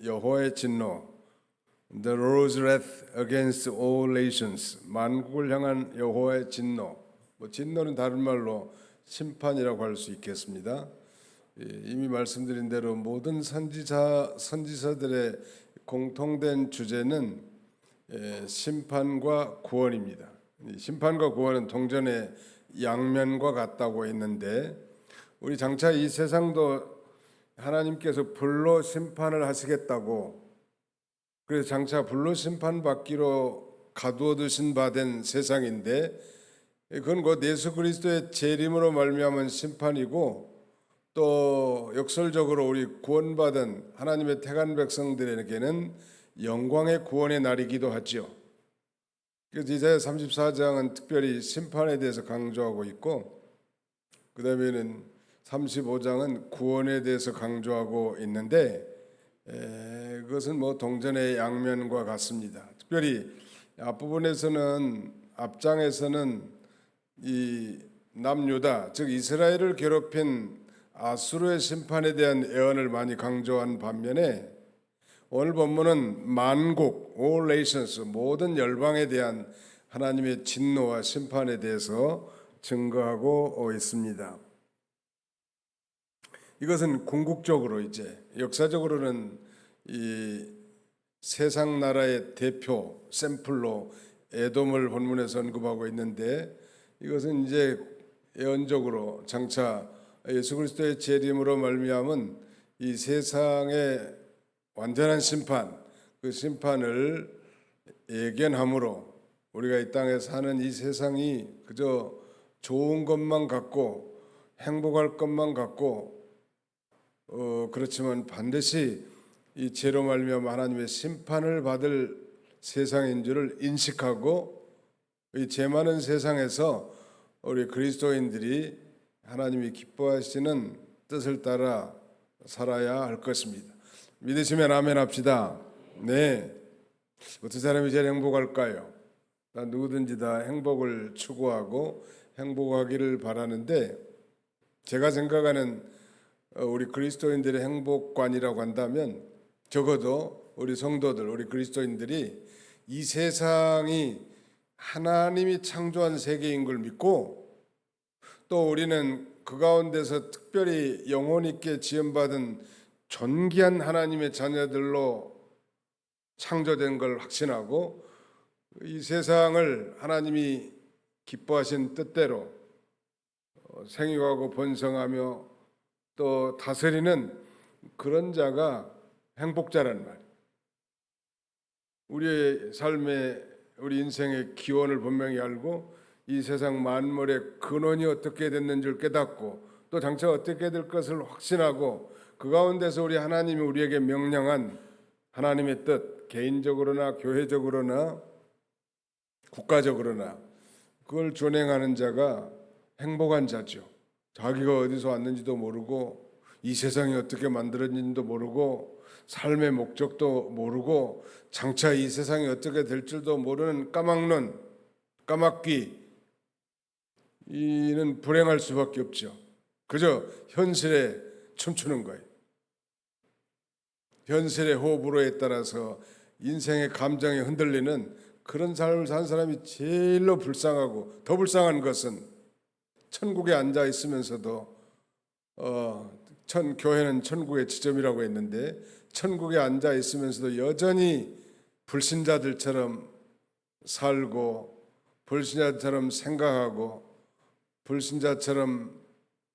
여호와의 진노, The Lord's wrath against all nations, 만국을 향한 여호와의 진노. 진노는 다른 말로 심판이라고 할 수 있겠습니다. 이미 말씀드린 대로 모든 선지서들의 공통된 주제는 심판과 구원입니다. 심판과 구원은 동전의 양면과 같다고 했는데, 우리 장차 이 세상도 하나님께서 불로 심판을 하시겠다고, 그래서 장차 불로 심판받기로 가두어 두신 바 된 세상인데, 그건 곧 예수 그리스도의 재림으로 말미암은 심판이고, 또 역설적으로 우리 구원받은 하나님의 택한 백성들에게는 영광의 구원의 날이기도 하죠. 그래서 이사야 34장은 특별히 심판에 대해서 강조하고 있고, 그 다음에는 35장은 구원에 대해서 강조하고 있는데, 그것은 동전의 양면과 같습니다. 특별히 앞부분에서는, 앞장에서는 이 남유다, 즉 이스라엘을 괴롭힌 아수르의 심판에 대한 예언을 많이 강조한 반면에, 오늘 본문은 만국, all nations, 모든 열방에 대한 하나님의 진노와 심판에 대해서 증거하고 있습니다. 이것은 궁극적으로 역사적으로는 이 세상 나라의 대표 샘플로 에돔을 본문에서 언급하고 있는데, 이것은 예언적으로 장차 예수 그리스도의 재림으로 말미암은 이 세상의 완전한 심판, 그 심판을 예견함으로 우리가 이 땅에 사는 이 세상이 그저 좋은 것만 갖고 행복할 것만 갖고 그렇지만 반드시 이 죄로 말미암아 하나님의 심판을 받을 세상인 줄을 인식하고, 이 죄 많은 세상에서 우리 그리스도인들이 하나님이 기뻐하시는 뜻을 따라 살아야 할 것입니다. 믿으시면 아멘 합시다. 네. 어떤 사람이 제일 행복할까요? 누구든지 다 행복을 추구하고 행복하기를 바라는데, 제가 생각하는 우리 그리스도인들의 행복관이라고 한다면, 적어도 우리 성도들, 우리 그리스도인들이 이 세상이 하나님이 창조한 세계인 걸 믿고, 또 우리는 그 가운데서 특별히 영혼 있게 지음받은 존귀한 하나님의 자녀들로 창조된 걸 확신하고, 이 세상을 하나님이 기뻐하신 뜻대로 생육하고 번성하며 또 다스리는 그런 자가 행복자라는 말이에요. 우리의 삶의, 우리 인생의 기원을 분명히 알고, 이 세상 만물의 근원이 어떻게 됐는 줄 깨닫고, 또 장차 어떻게 될 것을 확신하고, 그 가운데서 우리 하나님이 우리에게 명령한 하나님의 뜻, 개인적으로나 교회적으로나 국가적으로나 그걸 준행하는 자가 행복한 자죠. 자기가 어디서 왔는지도 모르고, 이 세상이 어떻게 만들어진지도 모르고, 삶의 목적도 모르고, 장차 이 세상이 어떻게 될 줄도 모르는 까막눈, 까막귀, 이는 불행할 수밖에 없죠. 그저 현실에 춤추는 거예요. 현실의 호불호에 따라서 인생의 감정이 흔들리는 그런 삶을 산 사람이 제일로 불쌍하고, 더 불쌍한 것은 천국에 앉아 있으면서도 교회는 천국의 지점이라고 했는데, 천국에 앉아 있으면서도 여전히 불신자들처럼 살고, 불신자처럼 생각하고, 불신자처럼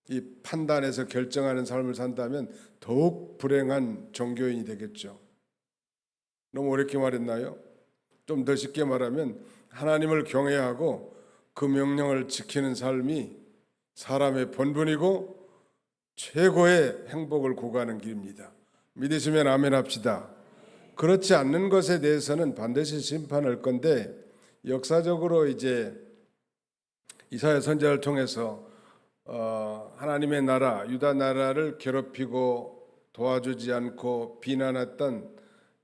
이 판단해서 결정하는 삶을 산다면 더욱 불행한 종교인이 되겠죠. 너무 어렵게 말했나요? 좀 더 쉽게 말하면, 하나님을 경외하고 그 명령을 지키는 삶이 사람의 본분이고 최고의 행복을 구가하는 길입니다. 믿으시면 아멘 합시다. 그렇지 않는 것에 대해서는 반드시 심판할 건데, 역사적으로 이사야 선지자를 통해서 하나님의 나라, 유다 나라를 괴롭히고 도와주지 않고 비난했던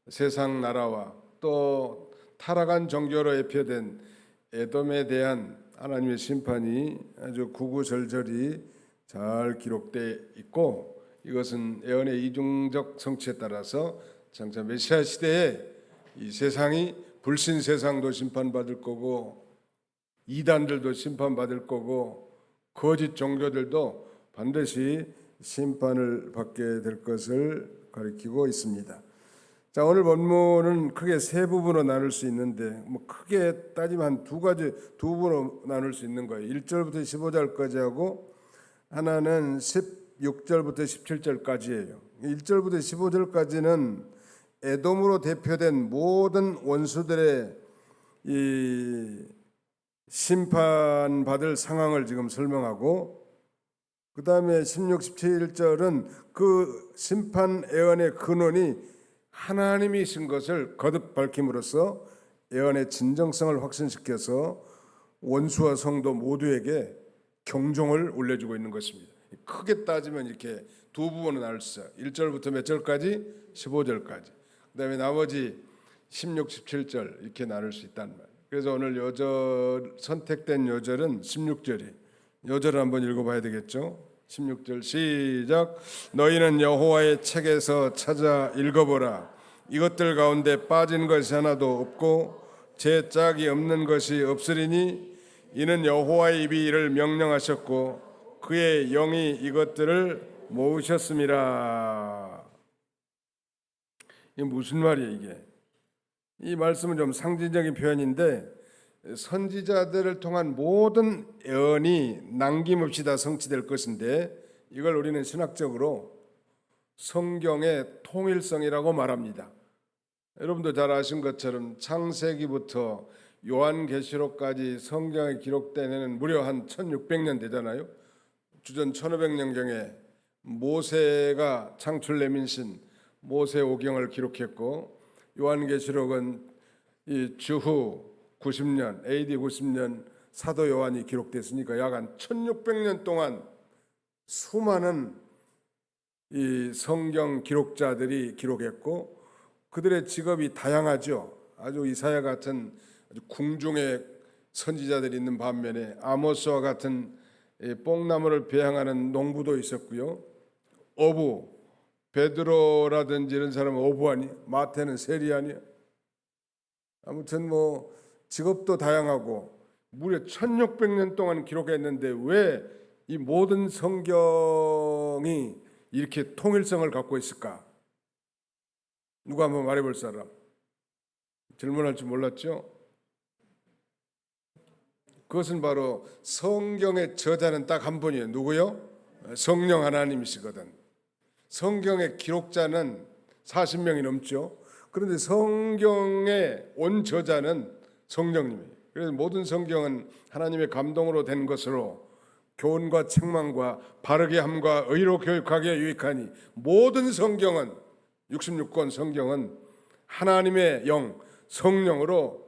세상 나라와, 또 타락한 종교로 예표된 에돔에 대한 하나님의 심판이 아주 구구절절히 잘 기록되어 있고, 이것은 예언의 이중적 성취에 따라서 장차 메시아 시대에 이 세상이 불신 세상도 심판받을 거고 이단들도 심판받을 거고 거짓 종교들도 반드시 심판을 받게 될 것을 가리키고 있습니다. 자, 오늘 본문은 크게 세 부분으로 나눌 수 있는데 크게 따지면 한 두 부분으로 나눌 수 있는 거예요. 1절부터 15절까지 하고 하나는 16절부터 17절까지예요. 1절부터 15절까지는 에돔으로 대표된 모든 원수들의 이 심판받을 상황을 지금 설명하고, 그 다음에 16, 17절은 그 심판 예언의 근원이 하나님이신 것을 거듭 밝힘으로써 예언의 진정성을 확신시켜서 원수와 성도 모두에게 경종을 울려주고 있는 것입니다. 크게 따지면 이렇게 두 부분으로 나눌 수 있어요. 1절부터 몇 절까지? 15절까지. 그 다음에 나머지 16, 17절 이렇게 나눌 수 있단 말이에요. 그래서 오늘 요절, 선택된 요절은 16절이에요. 요절을 한번 읽어봐야 되겠죠. 16절 시작. 너희는 여호와의 책에서 찾아 읽어보라. 이것들 가운데 빠진 것이 하나도 없고 제 짝이 없는 것이 없으리니 이는 여호와의 입이 이를 명령하셨고 그의 영이 이것들을 모으셨음이라. 이게 무슨 말이에요 이게? 이 말씀은 좀 상징적인 표현인데 선지자들을 통한 모든 예언이 남김없이 다 성취될 것인데 이걸 우리는 신학적으로 성경의 통일성이라고 말합니다. 여러분도 잘 아신 것처럼 창세기부터 요한계시록까지 성경에 기록된 해는 무려 한 1600년 되잖아요. 주전 1500년경에 모세가 창출 내민신 모세오경을 기록했고 요한계시록은 이 주후 90년 AD 90년 사도 요한이 기록됐으니까 약 한 1600년 동안 수많은 이 성경 기록자들이 기록했고 그들의 직업이 다양하죠. 아주 이사야 같은 아주 궁중의 선지자들이 있는 반면에 아모스와 같은 뽕나무를 배양하는 농부도 있었고요. 어부 베드로라든지 이런 사람은 어부하니 마태는 세리하니 아무튼 직업도 다양하고 무려 1600년 동안 기록했는데 왜 이 모든 성경이 이렇게 통일성을 갖고 있을까? 누가 한번 말해볼 사람? 질문할 줄 몰랐죠? 그것은 바로 성경의 저자는 딱 한 분이에요. 누구요? 성령 하나님이시거든. 성경의 기록자는 40명이 넘죠. 그런데 성경의 온 저자는 성령님이에요. 그래서 모든 성경은 하나님의 감동으로 된 것으로 교훈과 책망과 바르게 함과 의로 교육하기에 유익하니 모든 성경은 66권 성경은 하나님의 영 성령으로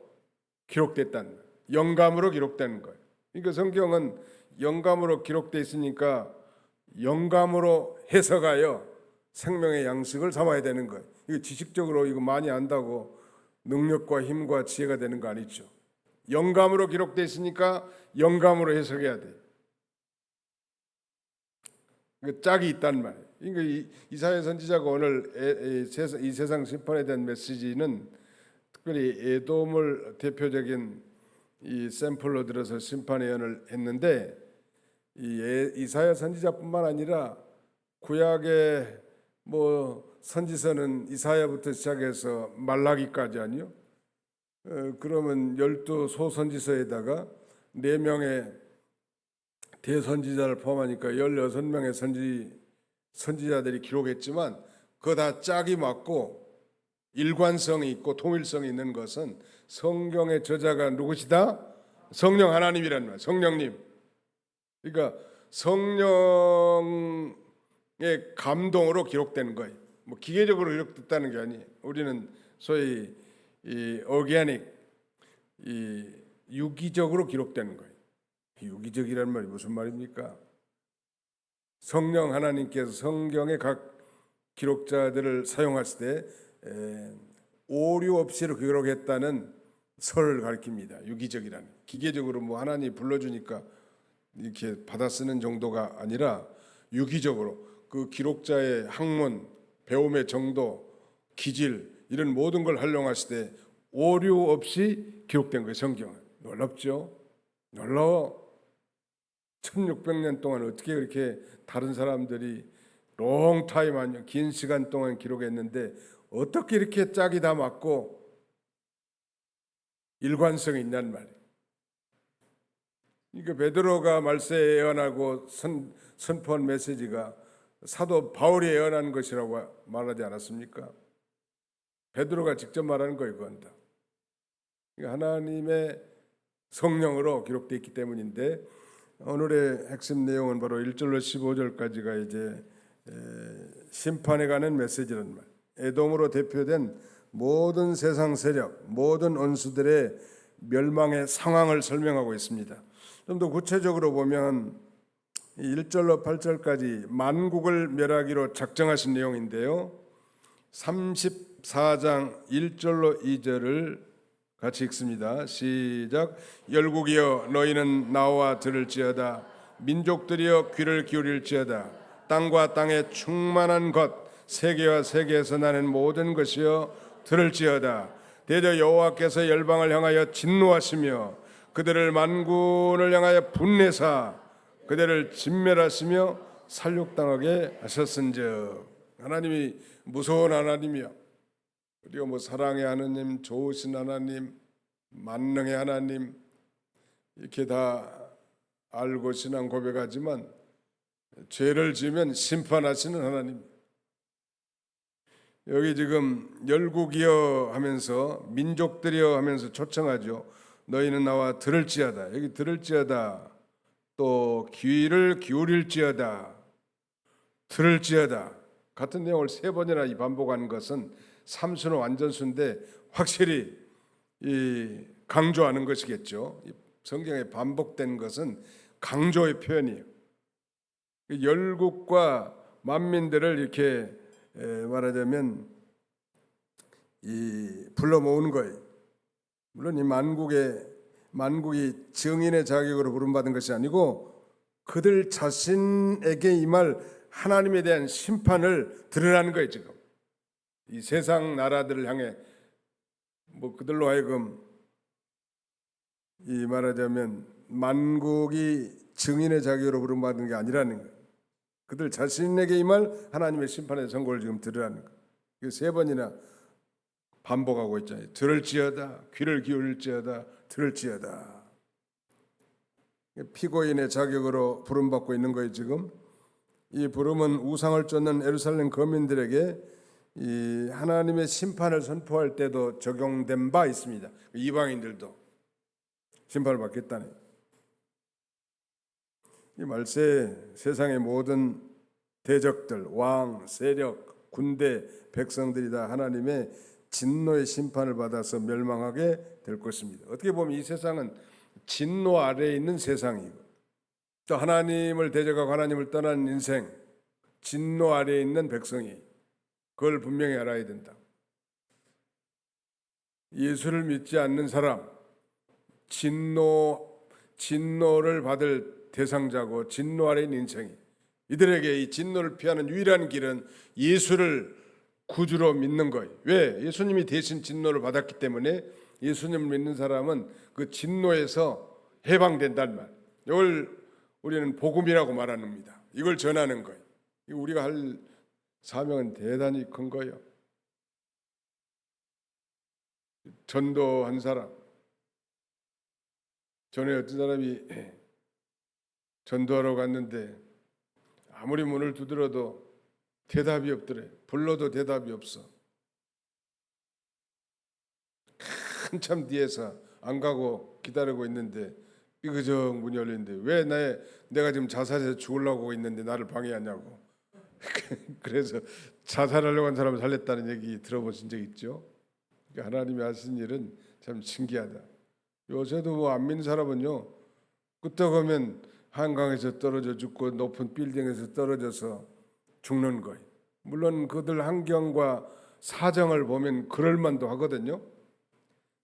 기록됐다는 거예요. 영감으로 기록된 거예요. 그러니까 성경은 영감으로 기록되어 있으니까 영감으로 해석하여 생명의 양식을 삼아야 되는 거예요. 이거 지식적으로 이거 많이 안다고 능력과 힘과 지혜가 되는 거 아니죠. 영감으로 기록되어 있으니까 영감으로 해석해야 돼요. 짝이 있단 말이에요. 그러니까 이사야 선지자가 오늘 이 세상 심판에 대한 메시지는 특별히 에돔을 대표적인 이 샘플로 들어서 심판 예언을 했는데 이사야 선지자뿐만 아니라 구약의 선지서는 이사야부터 시작해서 말라기까지 아니요? 그러면 12소선지서에다가 4명의 대선지자를 포함하니까 16명의 선지자들이 기록했지만 그거 다 짝이 맞고 일관성이 있고 통일성이 있는 것은 성경의 저자가 누구시다? 성령 하나님이라는 거예요. 성령님. 그러니까 성령의 감동으로 기록되는 거예요. 기계적으로 기록됐다는 게 아니에요. 우리는 소위 이 오르가닉, 이 유기적으로 기록되는 거예요. 유기적이라는 말이 무슨 말입니까? 성령 하나님께서 성경의 각 기록자들을 사용하실 때 오류 없이로 기록했다는 설을 가리킵니다. 유기적이라는 기계적으로 하나님이 불러주니까 이렇게 받아 쓰는 정도가 아니라 유기적으로 그 기록자의 학문, 배움의 정도, 기질 이런 모든 걸 활용하시되 오류 없이 기록된 거예요. 성경은. 놀랍죠? 놀라워. 1600년 동안 어떻게 그렇게 다른 사람들이 롱타임 아니요 긴 시간 동안 기록했는데 어떻게 이렇게 짝이 다 맞고 일관성이 있냐는 말이에요. 그러니까 베드로가 말세 예언하고 선포한 메시지가 사도 바울이 예언한 것이라고 말하지 않았습니까? 베드로가 직접 말하는 거예요. 그건 다. 그러니까 하나님의 성령으로 기록되어 있기 때문인데 오늘의 핵심 내용은 바로 1절로 15절까지가 이제 심판에 관한 메시지란 말. 에돔으로 대표된 모든 세상 세력, 모든 원수들의 멸망의 상황을 설명하고 있습니다. 좀 더 구체적으로 보면 1절로 8절까지 만국을 멸하기로 작정하신 내용인데요. 34장 1절로 2절을 같이 읽습니다. 시작. 열국이여 너희는 나와 들을지어다. 민족들이여 귀를 기울일지어다. 땅과 땅에 충만한 것 세계와 세계에서 나는 모든 것이여 들을지어다. 대저 여호와께서 열방을 향하여 진노하시며 그들을 만군을 향하여 분내사 그들을 진멸하시며 살육당하게 하셨은즉. 하나님이 무서운 하나님이요, 그리고 뭐 사랑의 하나님, 좋으신 하나님, 만능의 하나님 이렇게 다 알고 신앙 고백하지만 죄를 지으면 심판하시는 하나님. 여기 지금 열국이여 하면서 민족들이여 하면서 초청하죠. 너희는 나와 들을지어다. 여기 들을지어다. 또 귀를 기울일지어다. 들을지어다. 같은 내용을 세 번이나 반복하는 것은 삼수는 완전수인데 확실히 강조하는 것이겠죠. 성경에 반복된 것은 강조의 표현이에요. 열국과 만민들을 이렇게 말하자면 불러 모으는 거예요. 물론 이 만국이 증인의 자격으로 부름받은 것이 아니고 그들 자신에게 임할 하나님에 대한 심판을 드러나는 거예요. 지금 이 세상 나라들을 향해 뭐 그들로 하여금 이 말하자면 만국이 증인의 자격으로 부름받은 게 아니라는 거예요. 그들 자신에게 임할 하나님의 심판의 선고를 지금 들으라는 거예요. 세 번이나 반복하고 있잖아요. 들을지어다, 귀를 기울일지어다, 들을지어다. 피고인의 자격으로 부름받고 있는 거예요. 지금 이 부름은 우상을 쫓는 예루살렘 거민들에게 이 하나님의 심판을 선포할 때도 적용된 바 있습니다. 이방인들도 심판을 받겠다네. 이 말세 세상의 모든 대적들, 왕, 세력, 군대, 백성들이 다 하나님의 진노의 심판을 받아서 멸망하게 될 것입니다. 어떻게 보면 이 세상은 진노 아래에 있는 세상이고 또 하나님을 대적하고 하나님을 떠난 인생, 진노 아래에 있는 백성이 그걸 분명히 알아야 된다. 예수를 믿지 않는 사람, 진노를 받을 대상자고 진노 아래에 있는 인생이 이들에게 이 진노를 피하는 유일한 길은 예수를 구주로 믿는 거예요. 왜? 예수님이 대신 진노를 받았기 때문에 예수님을 믿는 사람은 그 진노에서 해방된다는 말. 이걸 우리는 복음이라고 말합니다. 이걸 전하는 거예요. 우리가 할 사명은 대단히 큰 거예요. 전도한 사람. 전에 어떤 사람이 전도하러 갔는데 아무리 문을 두드려도 대답이 없더래. 불러도 대답이 없어. 한참 뒤에서 안 가고 기다리고 있는데 삐그적 문이 열리는데 왜 내가 지금 자살해서 죽으려고 있는데 나를 방해하냐고. 그래서 자살하려고 한 사람을 살렸다는 얘기 들어보신 적 있죠? 그러니까 하나님이 하신 일은 참 신기하다. 요새도 뭐 안 믿는 사람은요, 끄떡하면 한강에서 떨어져 죽고 높은 빌딩에서 떨어져서 죽는 거예요. 물론 그들 환경과 사정을 보면 그럴 만도 하거든요.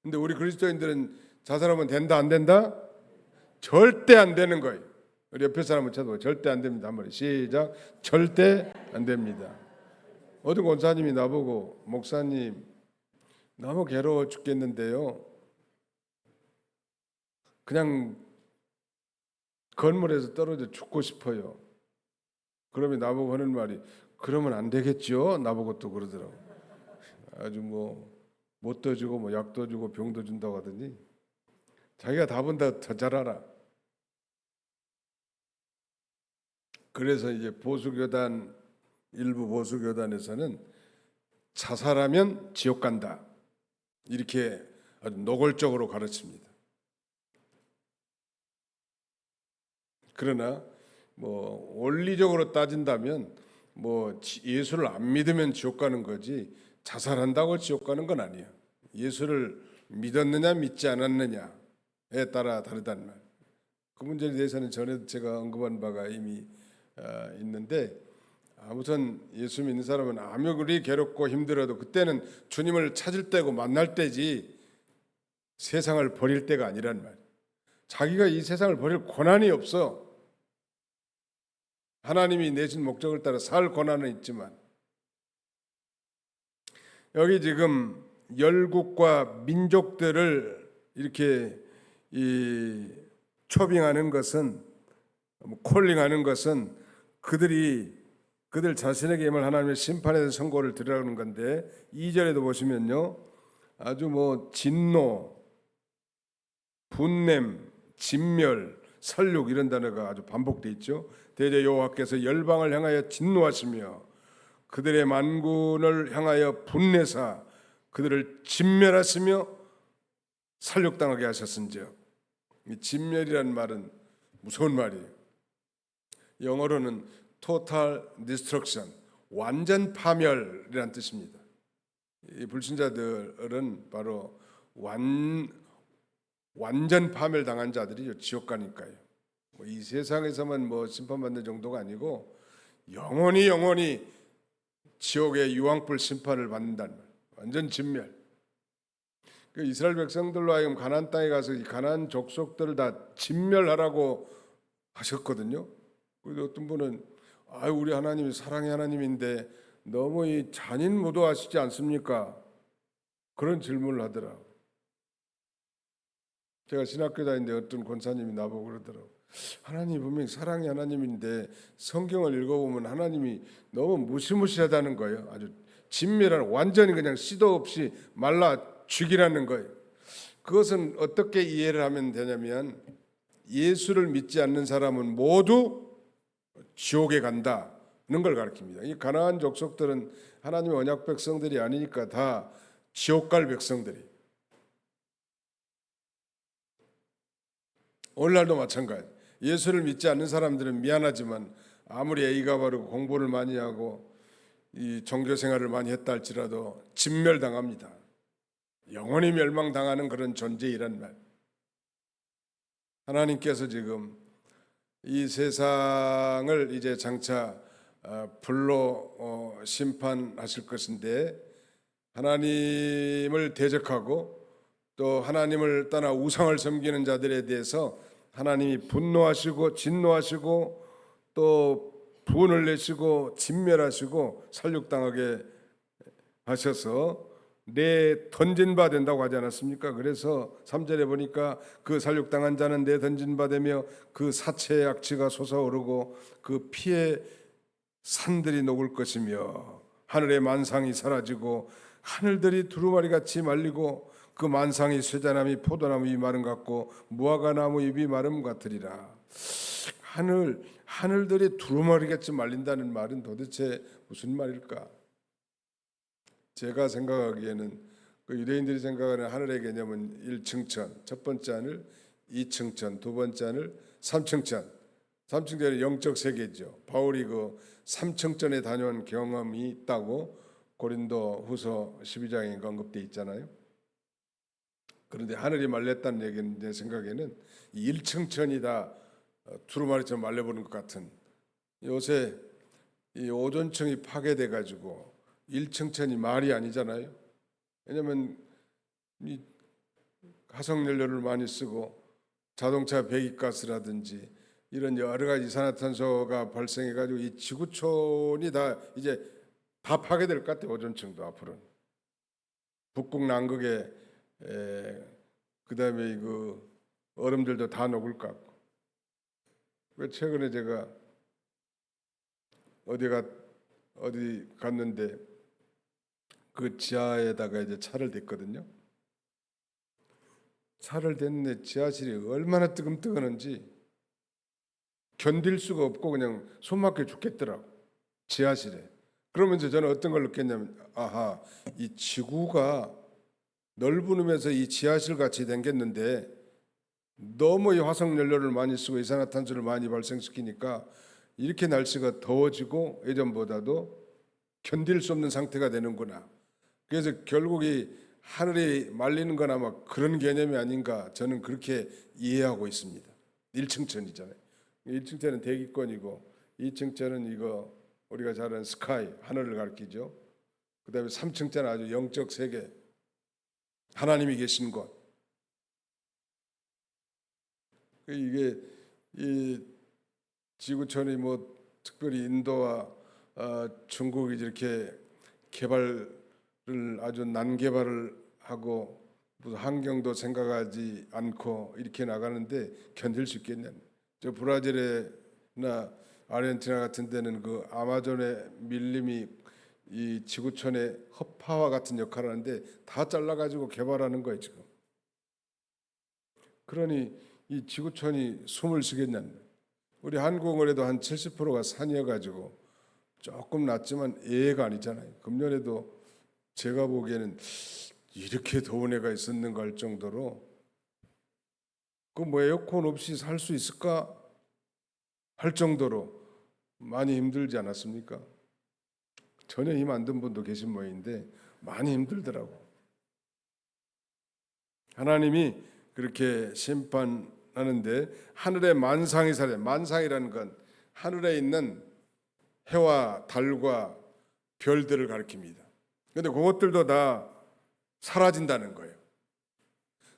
근데 우리 그리스도인들은 자살하면 된다 안 된다? 절대 안 되는 거예요. 우리 옆에 사람을 쳐도 절대 안 됩니다. 한 번 시작. 절대 안 됩니다. 어떤 권사님이 나보고 목사님 너무 괴로워 죽겠는데요. 그냥 건물에서 떨어져 죽고 싶어요. 그러면 나보고 하는 말이 그러면 안 되겠죠? 나보고 또 그러더라고. 아주 못도 주고 약도 주고 병도 준다고 하더니 자기가 답은 더 잘 알아. 그래서 이제 일부 보수교단에서는 자살하면 지옥 간다. 이렇게 아주 노골적으로 가르칩니다. 그러나 원리적으로 따진다면 예수를 안 믿으면 지옥 가는 거지 자살한다고 지옥 가는 건 아니에요. 예수를 믿었느냐 믿지 않았느냐에 따라 다르단 말. 그 문제에 대해서는 전에 제가 언급한 바가 이미 있는데, 아무튼 예수 믿는 사람은 아무리 괴롭고 힘들어도 그때는 주님을 찾을 때고 만날 때지 세상을 버릴 때가 아니란 말. 자기가 이 세상을 버릴 권한이 없어. 하나님이 내신 목적을 따라 살 권한은 있지만, 여기 지금 열국과 민족들을 이렇게 초빙하는 것은, 콜링하는 것은 그들 자신에게 임할 하나님의 심판에 대한 선고를 드리라는 건데, 2절에도 보시면요, 아주 진노, 분냄, 진멸, 살육 이런 단어가 아주 반복돼 있죠. 대제 여호와께서 열방을 향하여 진노하시며 그들의 만군을 향하여 분내사 그들을 진멸하시며 살육당하게 하셨은지요. 이 진멸이라는 말은 무서운 말이에요. 영어로는 total destruction, 완전 파멸이라는 뜻입니다. 이 불신자들은 바로 완전 파멸당한 자들이죠. 지옥 가니까요. 이 세상에서만 심판받는 정도가 아니고 영원히 지옥의 유황불 심판을 받는다는 말. 완전 진멸. 이스라엘 백성들로 하여금 가나안 땅에 가서 이 가나안 족속들을 다 진멸하라고 하셨거든요. 그런데 어떤 분은 우리 하나님이 사랑의 하나님인데 너무 이 잔인무도하시지 않습니까? 그런 질문을 하더라. 제가 신학교 다니는데 어떤 권사님이 나보고 그러더라고. 하나님이 분명히 사랑의 하나님인데 성경을 읽어보면 하나님이 너무 무시무시하다는 거예요. 아주 진멸한, 완전히 그냥 씨도 없이 말라 죽이라는 거예요. 그것은 어떻게 이해를 하면 되냐면, 예수를 믿지 않는 사람은 모두 지옥에 간다는 걸 가르칩니다. 이 가나안 족속들은 하나님의 언약 백성들이 아니니까 다 지옥 갈 백성들이. 오늘날도 마찬가지. 예수를 믿지 않는 사람들은 미안하지만 아무리 예의가 바르고 공부를 많이 하고 이 종교 생활을 많이 했다 할지라도 진멸당합니다. 영원히 멸망당하는 그런 존재이란 말. 하나님께서 지금 이 세상을 이제 장차 불로 심판하실 것인데, 하나님을 대적하고 또 하나님을 떠나 우상을 섬기는 자들에 대해서 하나님이 분노하시고 진노하시고 또 분을 내시고 진멸하시고 살육당하게 하셔서 내 던진 바 된다고 하지 않았습니까? 그래서 3절에 보니까 그 살육당한 자는 내 던진 바 되며 그 사체의 악취가 솟아오르고 그 피의 산들이 녹을 것이며 하늘의 만상이 사라지고 하늘들이 두루마리같이 말리고 그 만상이 쇠자나무 포도나무 잎 마름 같고 무화과나무 잎이 마름 같으리라. 하늘들이 두루마리같이 말린다는 말은 도대체 무슨 말일까? 제가 생각하기에는 유대인들이 생각하는 하늘의 개념은 1층천, 첫 번째 하늘, 2층천, 두 번째 하늘, 3층천. 3층천은 영적 세계죠. 바울이 그 3층천에 다녀온 경험이 있다고 고린도 후서 12장에 언급되어 있잖아요. 그런데 하늘이 말렸다는 얘기는 제 생각에는 1층천이 다 두루마리처럼 말려버린 것 같은, 요새 이 오존층이 파괴돼 가지고 1층천이 말이 아니잖아요. 왜냐하면 이 화석연료를 많이 쓰고 자동차 배기가스라든지 이런 여러 가지 이산화탄소가 발생해 가지고 이 지구촌이 다 이제 다 파괴될 것 같아요. 오존층도 앞으로는. 북극 남극에 그다음에 그 얼음들도 다 녹을 것 같고. 최근에 제가 어디 갔는데 그 지하에다가 이제 차를 댔거든요. 차를 댔는데 지하실이 얼마나 뜨끔뜨근한지 견딜 수가 없고 그냥 숨 막혀 죽겠더라고. 지하실에. 그러면서 저는 어떤 걸 느꼈냐면, 아하, 이 지구가 넓으면서 이 지하실 같이 생겼는데 너무 이 화석 연료를 많이 쓰고 이산화탄소를 많이 발생시키니까 이렇게 날씨가 더워지고 예전보다도 견딜 수 없는 상태가 되는구나. 그래서 결국 이 하늘이 말리는 건 아마 그런 개념이 아닌가, 저는 그렇게 이해하고 있습니다. 1층천이잖아요. 1층천은 대기권이고 2층천은 이거 우리가 잘 아는 스카이, 하늘을 가리키죠. 그다음에 3층짜리 아주 영적 세계, 하나님이 계신 곳. 이게 이 지구촌이 뭐 특별히 인도와 중국이 이렇게 개발을 아주 난개발을 하고 무슨 환경도 생각하지 않고 이렇게 나가는데 견딜 수 있겠냐. 저 브라질이나 아르헨티나 같은 데는 그 아마존의 밀림이 이 지구촌의 허파와 같은 역할을 하는데 다 잘라가지고 개발하는 거예요 지금. 그러니 이 지구촌이 숨을 쉬겠냐. 우리 한국은 그래도 한 70%가 산이어가지고 조금 낮지만 예가 아니잖아요. 금년에도 제가 보기에는 이렇게 더운 해가 있었는가 할 정도로 그 뭐 에어컨 없이 살 수 있을까 할 정도로 많이 힘들지 않았습니까? 전혀 힘 안 든 분도 계신 모양인데 많이 힘들더라고. 하나님이 그렇게 심판하는데 하늘의 만상이 살아요. 만상이라는 건 하늘에 있는 해와 달과 별들을 가리킵니다. 그런데 그것들도 다 사라진다는 거예요.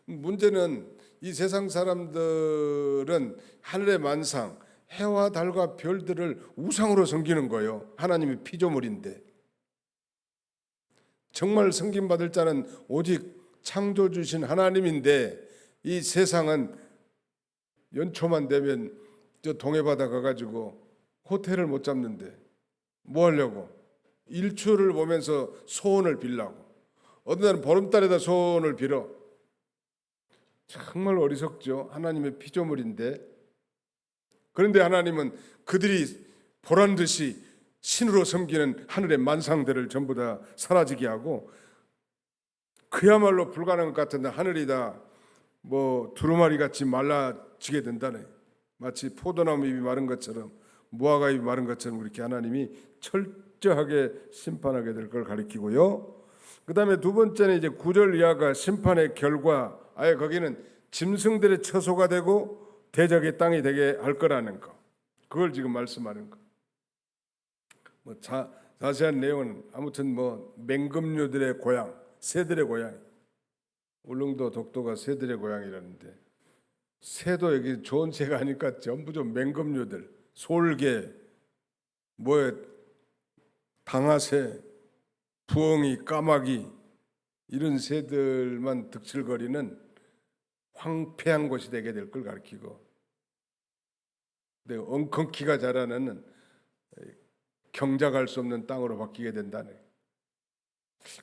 문제는 이 세상 사람들은 하늘의 만상, 해와 달과 별들을 우상으로 섬기는 거예요. 하나님의 피조물인데. 정말 섬김받을 자는 오직 창조 주신 하나님인데 이 세상은 연초만 되면 저 동해바다 가가지고 호텔을 못 잡는데 뭐 하려고? 일출을 보면서 소원을 빌라고. 어느 날은 보름달에다 소원을 빌어. 정말 어리석죠. 하나님의 피조물인데. 그런데 하나님은 그들이 보란 듯이 신으로 섬기는 하늘의 만상들을 전부 다 사라지게 하고 그야말로 불가능한 것 같은데 하늘이 다 뭐 두루마리 같이 말라지게 된다네. 마치 포도나무 잎이 마른 것처럼 무화과 잎이 마른 것처럼 그렇게 하나님이 철저하게 심판하게 될 걸 가리키고요. 그 다음에 두 번째는 이제 9절 이하가 심판의 결과, 아예 거기는 짐승들의 처소가 되고 대적의 땅이 되게 할 거라는 거. 그걸 지금 말씀하는 거. 뭐 자세한 내용은 아무튼 뭐 맹금류들의 고향, 새들의 고향. 울릉도 독도가 새들의 고향이라는데 새도 여기 좋은 새가 아니까 전부 좀 맹금류들, 솔개, 뭐 당하새, 부엉이, 까마귀 이런 새들만 득실거리는 황폐한 곳이 되게 될 걸 가리키고, 근데 엉겅퀴가 자라는 경작할 수 없는 땅으로 바뀌게 된다네.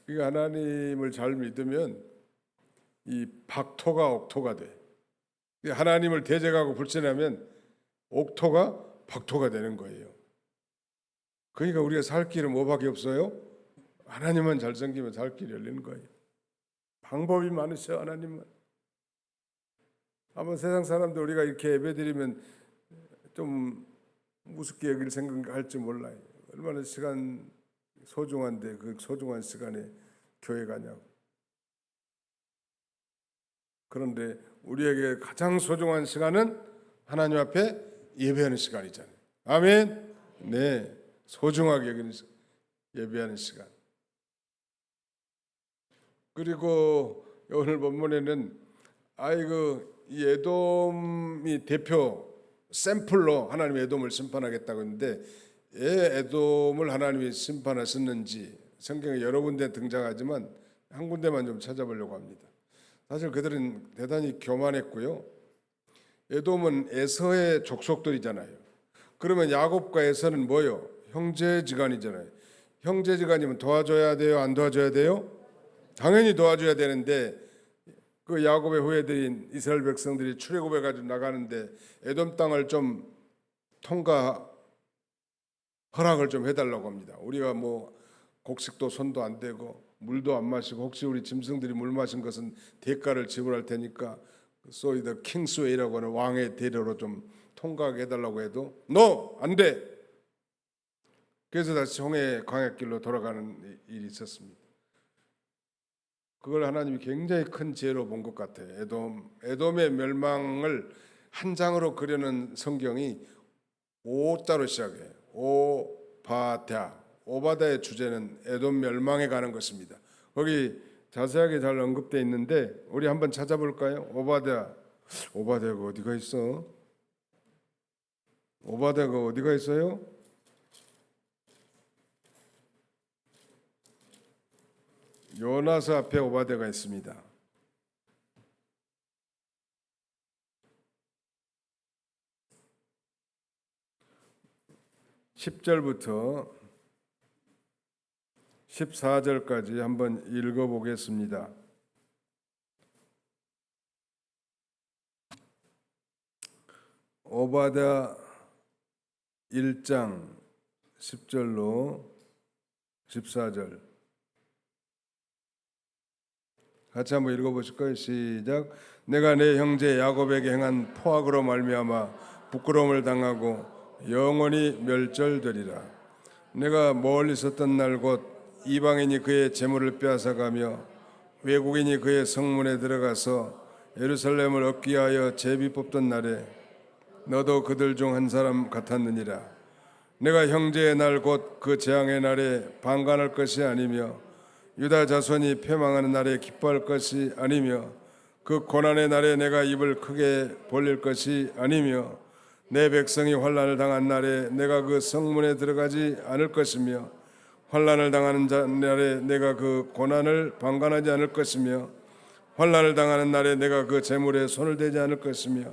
그러니까 하나님을 잘 믿으면 이 박토가 옥토가 돼. 하나님을 대적하고 불신하면 옥토가 박토가 되는 거예요. 그러니까 우리가 살 길은 뭐밖에 없어요? 하나님만 잘 섬기면 살 길이 열리는 거예요. 방법이 많으셔. 하나님은. 아마 세상 사람들 우리가 이렇게 예배드리면 좀 우습게 여길 생각할지 몰라요. 얼마나 시간 소중한데 그 소중한 시간에 교회 가냐고. 그런데 우리에게 가장 소중한 시간은 하나님 앞에 예배하는 시간이잖아요. 아멘. 네, 소중하게 여기는 예배하는 시간. 그리고 오늘 본문에는 이 에돔이 대표 샘플로 하나님의 에돔을 심판하겠다고 했는데 에돔을 하나님이 심판하셨는지 성경에 여러 군데 등장하지만 한 군데만 좀 찾아보려고 합니다. 사실 그들은 대단히 교만했고요. 에돔은 에서의 족속들이잖아요. 그러면 야곱과 에서는 뭐요? 형제지간이잖아요. 형제지간이면 도와줘야 돼요? 안 도와줘야 돼요? 당연히 도와줘야 되는데 그 야곱의 후예들인 이스라엘 백성들이 출애굽해 가지고 나가는데 에돔 땅을 좀 통과 허락을 좀 해달라고 합니다. 우리가 뭐 곡식도 손도 안 대고 물도 안 마시고 혹시 우리 짐승들이 물 마신 것은 대가를 지불할 테니까 소위 더 킹스웨이라고 하는 왕의 대로로 좀 통과하게 해달라고 해도 NO! 안 돼! 그래서 다시 홍해 광야길로 돌아가는 일이 있었습니다. 그걸 하나님이 굉장히 큰 죄로 본 것 같아요. 에돔의 멸망을 한 장으로 그려는 성경이 5자로 시작해요. 오바다의 주제는 에돔 멸망에 가는 것입니다. 거기 자세하게 잘 언급되어 있는데 우리 한번 찾아볼까요? 오바다가 어디가 있어? 오바다가 어디가 있어요? 요나서 앞에 오바다가 있습니다. 10절부터 14절까지 한번 읽어보겠습니다. 오바댜 1장 10절로 14절 같이 한번 읽어보실까요? 시작. 내가 내 형제 야곱에게 행한 포악으로 말미암아 부끄러움을 당하고 영원히 멸절되리라. 내가 멀리 있었던 날 곧 이방인이 그의 재물을 빼앗아가며 외국인이 그의 성문에 들어가서 예루살렘을 얻기 위하여 제비 뽑던 날에 너도 그들 중 한 사람 같았느니라. 내가 형제의 날 곧 그 재앙의 날에 방관할 것이 아니며 유다 자손이 패망하는 날에 기뻐할 것이 아니며 그 고난의 날에 내가 입을 크게 벌릴 것이 아니며 내 백성이 환난을 당한 날에 내가 그 성문에 들어가지 않을 것이며 환난을 당하는 날에 내가 그 고난을 방관하지 않을 것이며 환난을 당하는 날에 내가 그 재물에 손을 대지 않을 것이며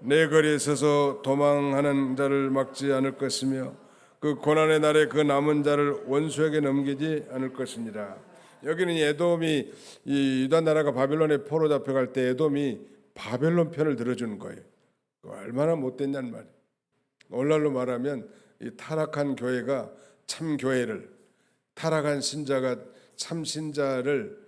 내 거리에 서서 도망하는 자를 막지 않을 것이며 그 고난의 날에 그 남은 자를 원수에게 넘기지 않을 것이니라. 여기는 에돔이 이 유다 나라가 바벨론에 포로 잡혀갈 때 에돔이 바벨론 편을 들어주는 거예요. 얼마나 못됐냐는 말이에요. 오늘날로 말하면 이 타락한 교회가 참 교회를, 타락한 신자가 참 신자를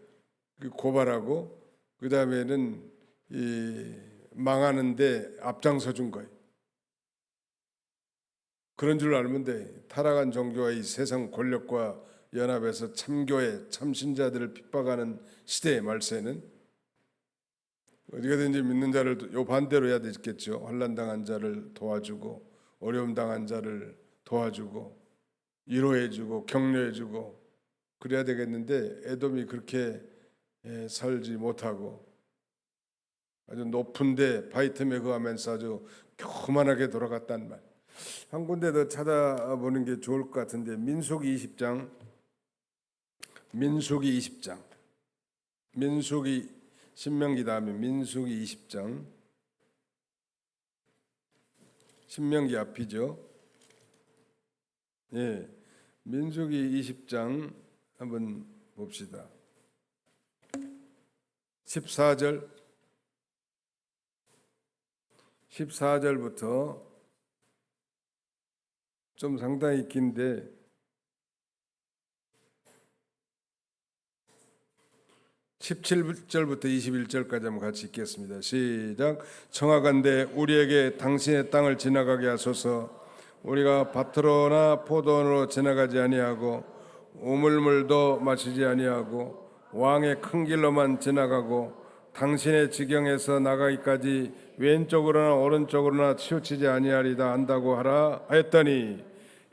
고발하고 그 다음에는 이 망하는데 앞장서 준 거예요. 그런 줄 알면 돼. 타락한 종교와 이 세상 권력과 연합해서 참교회, 참신자들을 핍박하는 시대의 말세는 어디가든지 믿는 자를 요 반대로 해야 되겠죠. 환난 당한 자를 도와주고 어려움 당한 자를 도와주고 위로해주고 격려해주고 그래야 되겠는데 에돔이 그렇게 살지 못하고 아주 높은데 바이트메그하면서 아주 교만하게 돌아갔단 말. 한 군데 더 찾아보는 게 좋을 것 같은데 민수기 20장 민수기 신명기 다음에 민수기 20장 신명기 앞이죠. 예, 민수기 20장 한번 봅시다. 14절부터 좀 상당히 긴데 17절부터 21절까지 한번 같이 읽겠습니다. 시작. 청하건대 우리에게 당신의 땅을 지나가게 하소서. 우리가 밭으로나 포도원으로 지나가지 아니하고 우물물도 마시지 아니하고 왕의 큰 길로만 지나가고 당신의 지경에서 나가기까지 왼쪽으로나 오른쪽으로나 치우치지 아니하리다 한다고 하라 하였더니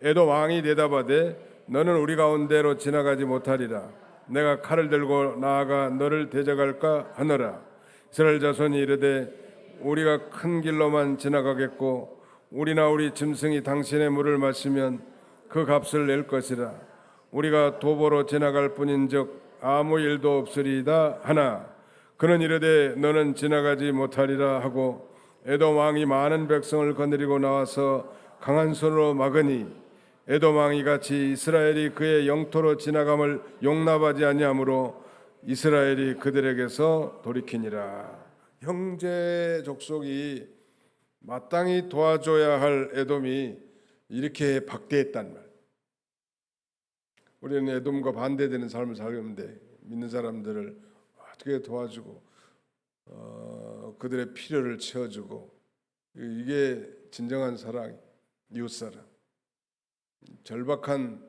에돔 왕이 대답하되 너는 우리 가운데로 지나가지 못하리라. 내가 칼을 들고 나아가 너를 대적할까 하노라. 이스라엘 자손이 이르되 우리가 큰 길로만 지나가겠고 우리나 우리 짐승이 당신의 물을 마시면 그 값을 낼 것이라. 우리가 도보로 지나갈 뿐인즉 아무 일도 없으리이다 하나 그는 이르되 너는 지나가지 못하리라 하고 에돔 왕이 많은 백성을 거느리고 나와서 강한 손으로 막으니 에돔 왕이 같이 이스라엘이 그의 영토로 지나감을 용납하지 아니하므로 이스라엘이 그들에게서 돌이키니라. 형제 족속이 마땅히 도와줘야 할 에돔이 이렇게 박대했단 말. 우리는 에돔과 반대되는 삶을 살는데 믿는 사람들을 어떻게 도와주고 그들의 필요를 채워주고, 이게 진정한 사랑, 이웃사랑. 절박한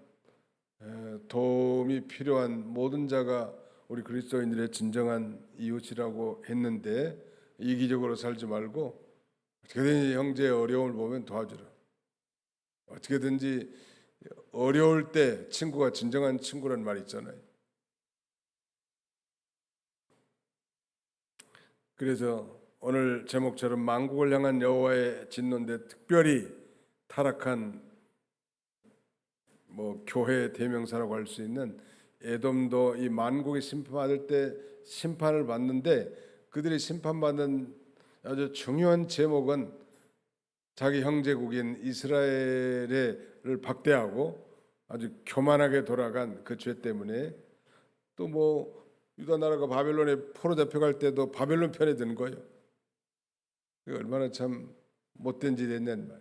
도움이 필요한 모든 자가 우리 그리스도인들의 진정한 이웃이라고 했는데, 이기적으로 살지 말고 어떻게든지 형제의 어려움을 보면 도와주라. 어떻게든지 어려울 때 친구가 진정한 친구라는 말이 있잖아요. 그래서 오늘 제목처럼 만국을 향한 여호와의 진노인데, 특별히 타락한 교회 대명사라고 할 수 있는 에돔도 이 만국이 심판받을 때 심판을 받는데, 그들이 심판받는 아주 중요한 제목은 자기 형제국인 이스라엘을 박대하고 아주 교만하게 돌아간 그 죄 때문에, 또 유다 나라가 바벨론에 포로 잡혀갈 때도 바벨론 편에 든 거예요. 얼마나 참 못된 짓 했냐는 말.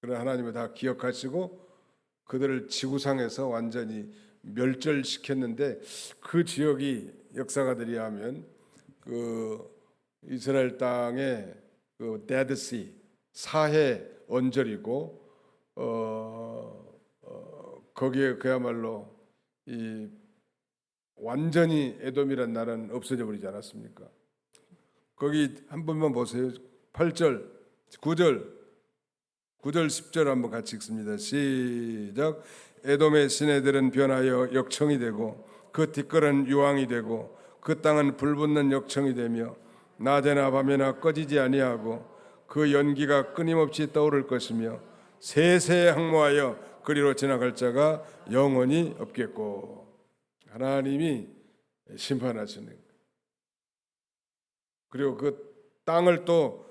그러나 하나님은 다 기억하시고 그들을 지구상에서 완전히 멸절시켰는데, 그 지역이 역사가들이 하면 그 이스라엘 땅의 그 데드시 사해 언저리고, 거기에 그야말로 이 완전히 에돔이란 나라는 없어져 버리지 않았습니까? 거기 한 번만 보세요. 8절, 9절, 10절 한번 같이 읽습니다. 시작. 에돔의 시내들은 변하여 역청이 되고 그 뒷걸은 유황이 되고 그 땅은 불붙는 역청이 되며 낮에나 밤에나 꺼지지 아니하고 그 연기가 끊임없이 떠오를 것이며 세세 항모하여 그리로 지나갈 자가 영원히 없겠고. 하나님이 심판하시는 거예요. 그리고 그 땅을 또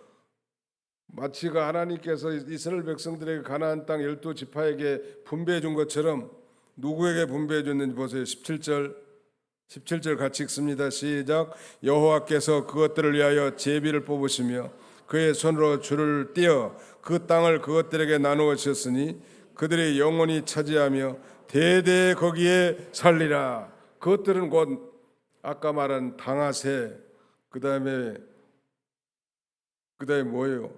마치 그 하나님께서 이스라엘 백성들에게 가나안 땅 12지파에게 분배해 준 것처럼 누구에게 분배해 줬는지 보세요. 17절 같이 읽습니다. 시작. 여호와께서 그것들을 위하여 제비를 뽑으시며 그의 손으로 줄을 띄어 그 땅을 그것들에게 나누어 주셨으니 그들이 영원히 차지하며 대대 거기에 살리라. 그것들은 곧 아까 말한 당아새, 그다음에 뭐예요?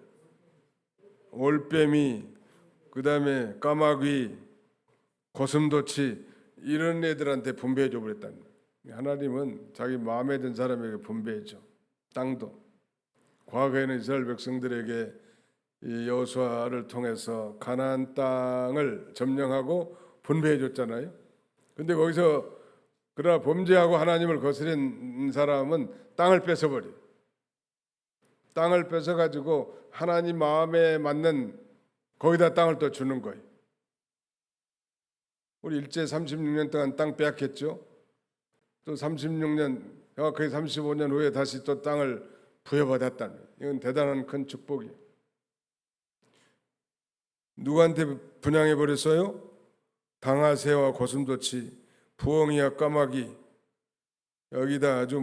올빼미, 그다음에 까마귀, 고슴도치, 이런 애들한테 분배해 줘 버렸다는 거예요. 하나님은 자기 마음에 든 사람에게 분배해줘. 땅도 과거에는 이스라엘 백성들에게 이 여호수아를 통해서 가나안 땅을 점령하고 분배해 줬잖아요. 근데 거기서 그러나 범죄하고 하나님을 거스린 사람은 땅을 뺏어버려. 땅을 뺏어가지고 하나님 마음에 맞는 거기다 땅을 또 주는 거예요. 우리 일제 36년 동안 땅 빼앗겼죠. 또 36년, 거의 35년 후에 다시 또 땅을 부여받았다는, 이건 대단한 큰 축복이에요. 누구한테 분양해 버렸어요? 당아새와 고슴도치, 부엉이와 까마귀, 여기다 아주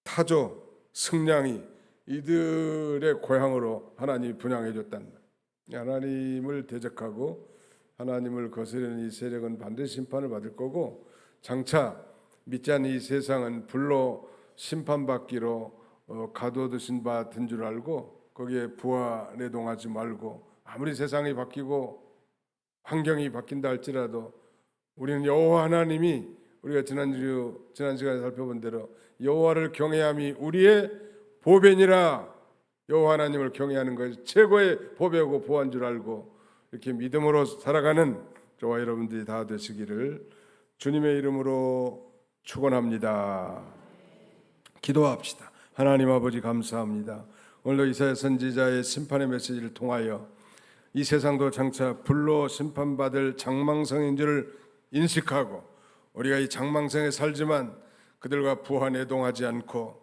타조, 승냥이, 이들의 고향으로 하나님이 분양해 줬단 말이에요. 하나님을 대적하고 하나님을 거스르는 이 세력은 반드시 심판을 받을 거고, 장차 믿지 않는 이 세상은 불로 심판받기로 가둬두신 바 된 줄 알고 거기에 부활해동하지 말고, 아무리 세상이 바뀌고 환경이 바뀐다 할지라도 우리는 여호와 하나님이, 우리가 지난 시간에 살펴본 대로 여호와를 경외함이 우리의 보배니라. 여호와 하나님을 경외하는 것이 최고의 보배고 보한 줄 알고 이렇게 믿음으로 살아가는 저와 여러분들이 다 되시기를 주님의 이름으로 축원합니다. 기도합시다. 하나님 아버지 감사합니다. 오늘도 이사야 선지자의 심판의 메시지를 통하여 이 세상도 장차 불로 심판받을 장망성인 줄을 인식하고 우리가 이 장망성에 살지만 그들과 부하내동하지 않고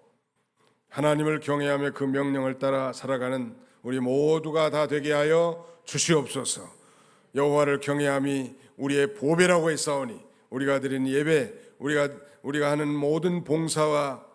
하나님을 경외하며 그 명령을 따라 살아가는 우리 모두가 다 되게 하여 주시옵소서. 여호와를 경외함이 우리의 보배라고 했사오니 우리가 드리는 예배, 우리가 하는 모든 봉사와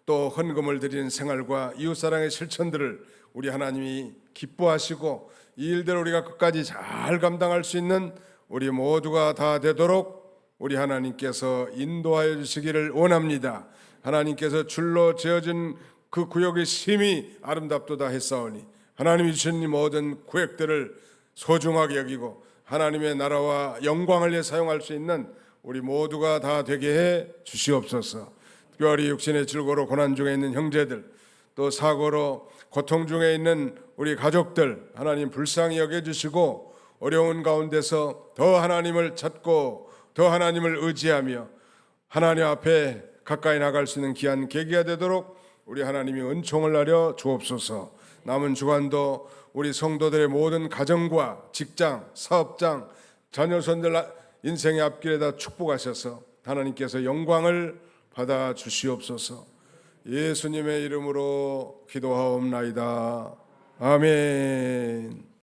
또 헌금을 드리는 생활과 이웃사랑의 실천들을 우리 하나님이 기뻐하시고 이 일들을 우리가 끝까지 잘 감당할 수 있는 우리 모두가 다 되도록 우리 하나님께서 인도하여 주시기를 원합니다. 하나님께서 줄로 지어진 그 구역이 심히 아름답도다 했사오니 하나님이 주신 이 모든 구역들을 소중하게 여기고 하나님의 나라와 영광을 위해 사용할 수 있는 우리 모두가 다 되게 해 주시옵소서. 특별히 육신의 질고로 고난 중에 있는 형제들, 또 사고로 고통 중에 있는 우리 가족들 하나님 불쌍히 여겨주시고 어려운 가운데서 더 하나님을 찾고 더 하나님을 의지하며 하나님 앞에 가까이 나갈 수 있는 귀한 계기가 되도록 우리 하나님이 은총을 나려 주옵소서. 남은 주간도 우리 성도들의 모든 가정과 직장, 사업장, 자녀손들 인생의 앞길에다 축복하셔서 하나님께서 영광을 받아 주시옵소서. 예수님의 이름으로 기도하옵나이다. 아멘.